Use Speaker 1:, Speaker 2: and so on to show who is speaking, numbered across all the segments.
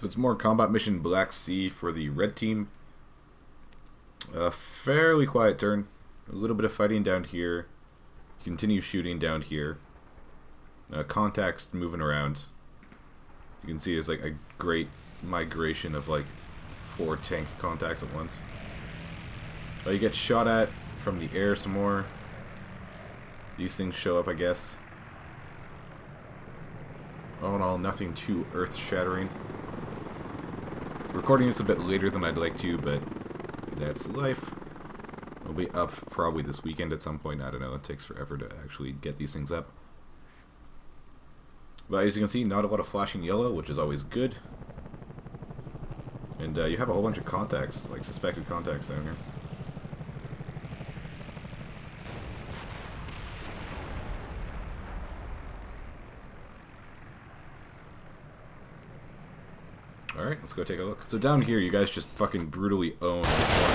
Speaker 1: So it's more combat mission Black Sea for the red team. A fairly quiet turn. A little bit of fighting down here. Continue shooting down here. Contacts moving around. You can see there's like a great migration of like 4 tank contacts at once. You get shot at from the air some more. These things show up, I guess. All in all, nothing too earth-shattering. Recording this a bit later than I'd like to, but that's life. It'll be up probably this weekend at some point. I don't know. It takes forever to actually get these things up. But as you can see, not a lot of flashing yellow, which is always good. And you have a whole bunch of contacts, like suspected contacts down here. Alright, let's go take a look. So down here, you guys just fucking brutally own this squad.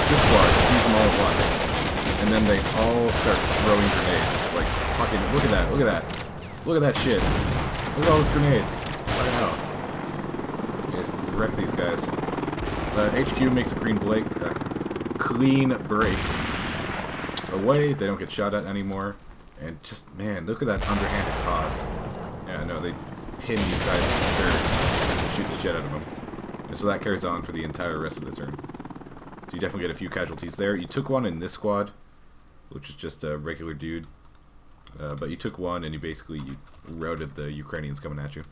Speaker 1: This squad sees them all at once, and then they all start throwing grenades. Like, fucking, look at that, look at that. Look at that shit. Look at all those grenades. Fucking hell. Just wreck these guys. HQ makes a clean break away. They don't get shot at anymore. And just, man, look at that underhanded toss. Yeah, no, they pin these guys with dirt and shoot the shit out of them. And so that carries on for the entire rest of the turn. So you definitely get a few casualties there. You took one in this squad, which is just a regular dude. But you took one and you routed the Ukrainians coming at you.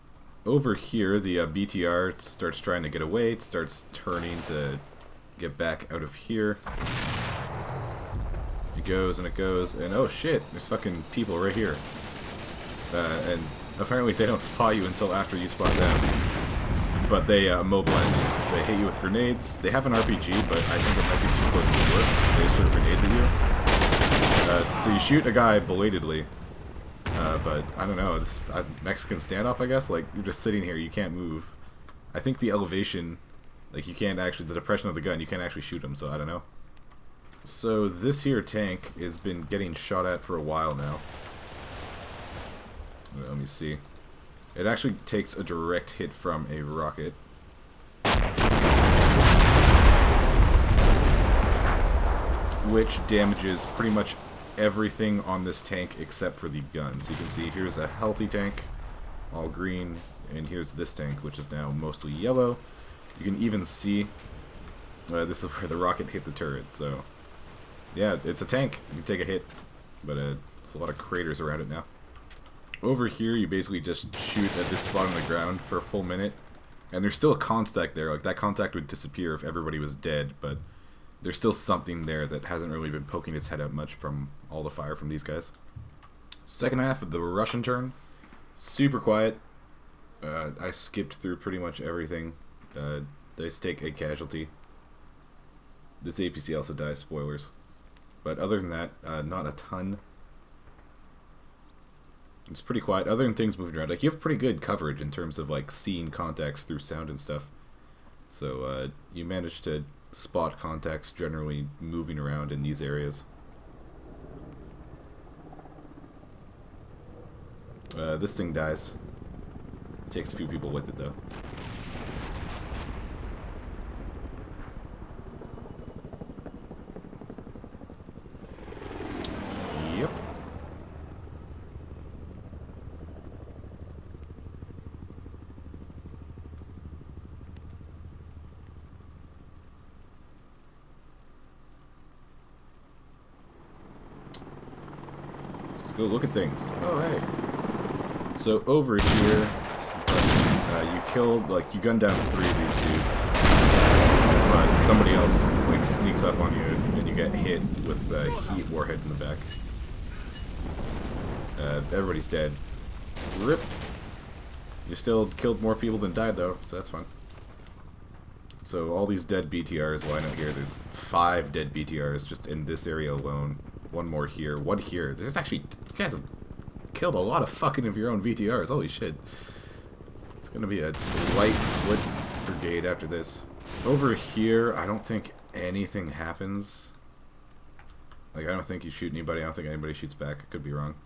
Speaker 1: Over here, the BTR starts trying to get away. It starts turning to get back out of here. It goes and it goes, and oh shit, there's fucking people right here. And apparently they don't spot you until after you spot them. But they immobilize you. They hit you with grenades. They have an RPG, but I think it might be too close to work, so they throw grenades at you. So you shoot a guy belatedly. But I don't know, it's a Mexican standoff, I guess? Like, you're just sitting here, you can't move. I think the elevation, like, you can't actually, the depression of the gun, you can't actually shoot him, so I don't know. So this here tank has been getting shot at for a while now. Let me see. It actually takes a direct hit from a rocket. Which damages pretty much everything on this tank except for the guns. You can see here's a healthy tank, all green, and here's this tank, which is now mostly yellow. You can even see this is where the rocket hit the turret, so yeah, it's a tank. You can take a hit, but there's a lot of craters around it now. Over here, you basically just shoot at this spot on the ground for a full minute, and there's still a contact there. Like, that contact would disappear if everybody was dead, but there's still something there that hasn't really been poking its head out much from all the fire from these guys. Second half of the Russian turn, super quiet. I skipped through pretty much everything. They take a casualty. This APC also dies, spoilers. But other than that, not a ton. It's pretty quiet, other than things moving around. Like, you have pretty good coverage in terms of, like, seeing contacts through sound and stuff. So, you manage to spot contacts generally moving around in these areas. This thing dies. Takes a few people with it, though. Yep. Let's go look at things. Oh, hey. So over here, you killed, like, you gunned down 3 of these dudes, but somebody else, like, sneaks up on you, and you get hit with a heat warhead in the back. Everybody's dead. RIP. You still killed more people than died, though, so that's fun. So all these dead BTRs line up here. There's 5 dead BTRs just in this area alone. 1 more here, 1 here. There's actually, you guys have killed a lot of fucking of your own VTRs. Holy shit. It's gonna be a light foot brigade after this. Over here, I don't think anything happens. Like, I don't think you shoot anybody. I don't think anybody shoots back. I could be wrong.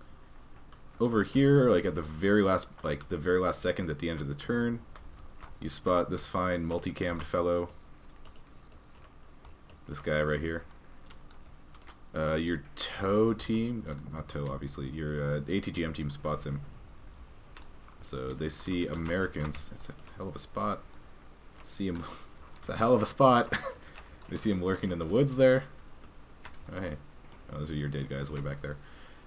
Speaker 1: Over here, like at the very last second at the end of the turn, You spot this fine multicammed fellow. This guy right here. Your TOW team, not TOW obviously, your ATGM team spots him. So they see Americans. It's a hell of a spot. See him. It's a hell of a spot. They see him lurking in the woods there. Oh, hey. Oh, those are your dead guys way back there.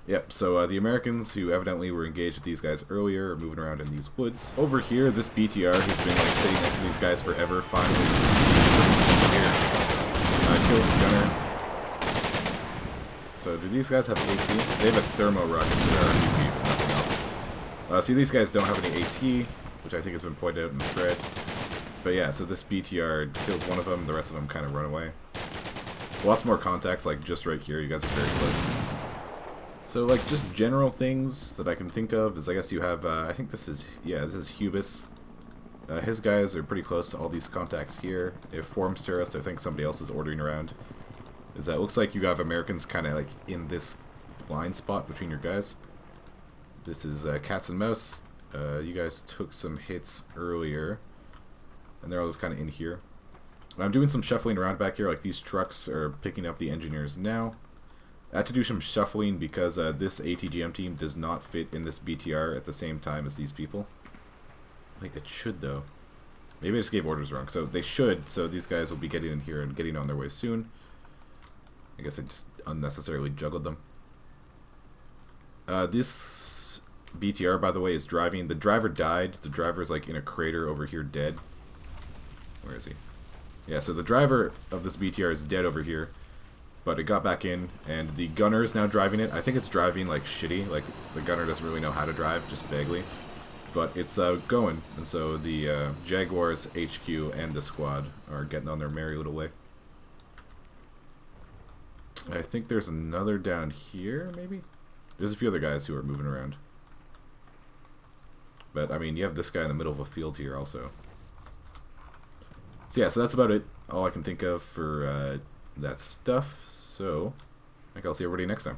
Speaker 1: Yep, so the Americans who evidently were engaged with these guys earlier are moving around in these woods. Over here, this BTR who's been like sitting next to these guys forever finally here. Kills a gunner. So do these guys have AT? They have a thermo rocket to their RPG, but nothing else. See, these guys don't have any AT, which I think has been pointed out in the thread. But yeah, so this BTR kills one of them, the rest of them kind of run away. Lots more contacts, like just right here, you guys are very close. So like just general things that I can think of is I guess you have, I think this is, yeah, this is Hubis. His guys are pretty close to all these contacts here. If Forms Terrorist, I think somebody else is ordering around. Is that it looks like you have Americans kind of like in this blind spot between your guys. This is Cats and Mouse. You guys took some hits earlier. And they're all just kind of in here. I'm doing some shuffling around back here, like these trucks are picking up the engineers now. I had to do some shuffling because this ATGM team does not fit in this BTR at the same time as these people. Wait, it should though. Maybe I just gave orders wrong. So they should, so these guys will be getting in here and getting on their way soon. I guess I just unnecessarily juggled them. This BTR, by the way, is driving. The driver died. The driver's like in a crater over here dead. Where is he? Yeah, so the driver of this BTR is dead over here. But it got back in, and the gunner is now driving it. I think it's driving, like, shitty. Like, the gunner doesn't really know how to drive, just vaguely. But it's going, and so the Jaguars HQ and the squad are getting on their merry little way. I think there's another down here, maybe? There's a few other guys who are moving around. But, I mean, you have this guy in the middle of a field here, also. So, yeah, so that's about it. All I can think of for that stuff. So, I think I'll see everybody next time.